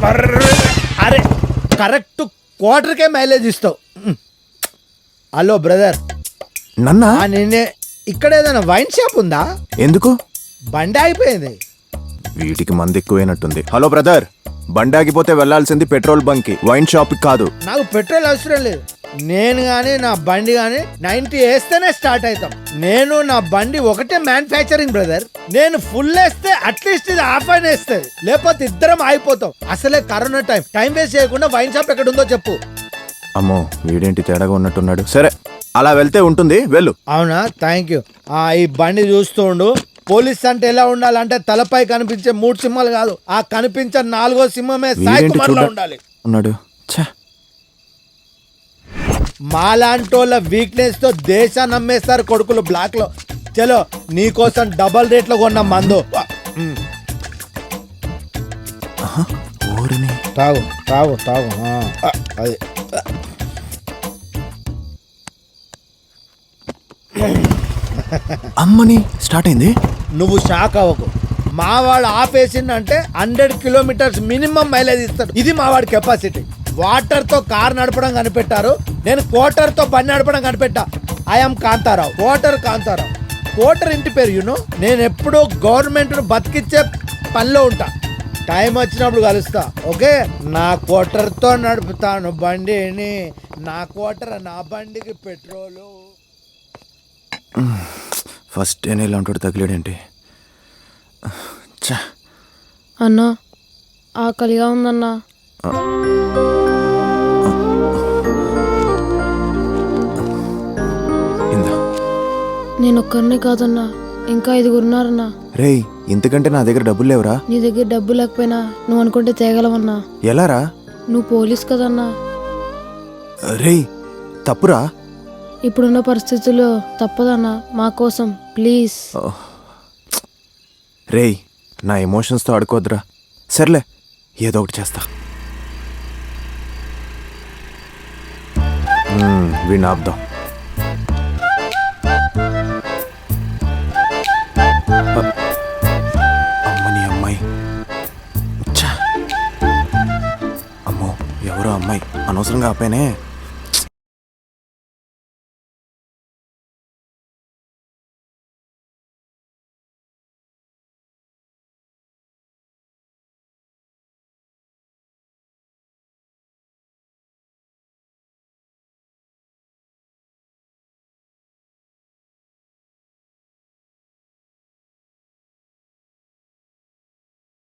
అరే correct క్వార్టర్కే mileage ఇస్తావు. Hello brother, నన్నా నిన్నే ఇక్కడ ఏదైనా వైన్ షాప్ ఉందా? ఎందుకు? బండి అయిపోయింది. వీటికి మంది ఎక్కువైనట్టుంది. హలో బ్రదర్, బండి ఆగిపోతే వెళ్లాల్సింది పెట్రోల్ బంక్ కి, వైన్ షాప్ కాదు. నాకు పెట్రోల్ అవసరం లేదు. నేను కానీ నా బండి కానీ 90 వేస్తేనే స్టార్ట్ అవుతాం. నేను నా బండి ఒకటే మ్యానుఫ్యాక్చరింగ్ బ్రదర్. నేను ఫుల్ వేస్తే అట్లీస్ట్ ఇది హాఫ్ అయిన వేస్తుంది, లేకపోతే ఇద్దరం ఆగిపోతాం. అసలే కరోనా టైం వేస్ట్ చేయకుండా వైన్ షాప్ ఎక్కడ ఉందో చెప్పు. అమ్మో వీడేంటి తేడాగా ఉన్నట్టున్నాడు. సరే అలా వెళ్తే ఉంటుంది, వెళ్ళు. అవునా, థ్యాంక్ యూ. ఈ బండి చూస్తూ ఉండు. పోలీస్ అంటే ఎలా ఉండాలంటే తలపై కనిపించే 3 సింహాలు కాదు, ఆ కనిపించే 4వ సింహమే సాయి కుమార్ లో ఉండాలి. ఉన్నాడు. మాలాంటోళ్ళ వీక్నెస్ తో దేశాన్ని నమ్మేస్తారు కొడుకులు బ్లాక్ లో. చలో నీకోసం డబల్ రేట్ లో కొన్న మందు. తాగు తాగు తాగు. అది అమ్మని స్టార్ట్ అయింది. నువ్వు షాక్ అవ్వకు. మావాడు ఆపేసిందంటే 100 కిలోమీటర్స్ మినిమం మైలేజ్ ఇస్తాడు. ఇది మావాడి కెపాసిటీ. వాటర్ తో కార్ నడపడం కనిపెట్టారు, నేను క్వార్టర్ తో బండి నడపడం కనిపెట్టా. I'm Kantharao, quarter Kantharao. Quarter ఇంటి పేరు యూనో. నేను ఎప్పుడూ గవర్నమెంట్ ను బతికిచ్చే పనిలో ఉంటా. టైం వచ్చినప్పుడు కలుస్తా, ఓకే? నా క్వార్టర్ తో నడుపుతాను బండిని. నా క్వార్టర్, నా బండికి పెట్రోలు. ఫస్ట్ డే ఇలాంటి తగిలేడేంటి? అన్నా ఆకలిగా ఉందన్నా. నేను ఒక్కరిని కాదన్నా, ఇంకా 5 ఉన్నారన్నా. రేయ్, ఇంతకంటే నా దగ్గర డబ్బులు లేవురా. నీ దగ్గర డబ్బు లేకపోయినా నువ్వు అనుకుంటే తేగలవన్నా. ఎలారా? నువ్వు పోలీస్ కదన్నా. రేయ్ తప్పురా. ఇప్పుడున్న పరిస్థితుల్లో తప్పదన్నా, మా కోసం ప్లీజ్. రేయ్ నా ఎమోషన్స్తో ఆడుకోద్దురా. సర్లే ఏదో ఒకటి చేస్తా. వీణ్ ఆపుదాం. అమ్మని అమ్మాయి. అమ్మో ఎవరో అమ్మాయి, అనవసరంగా ఆపానే.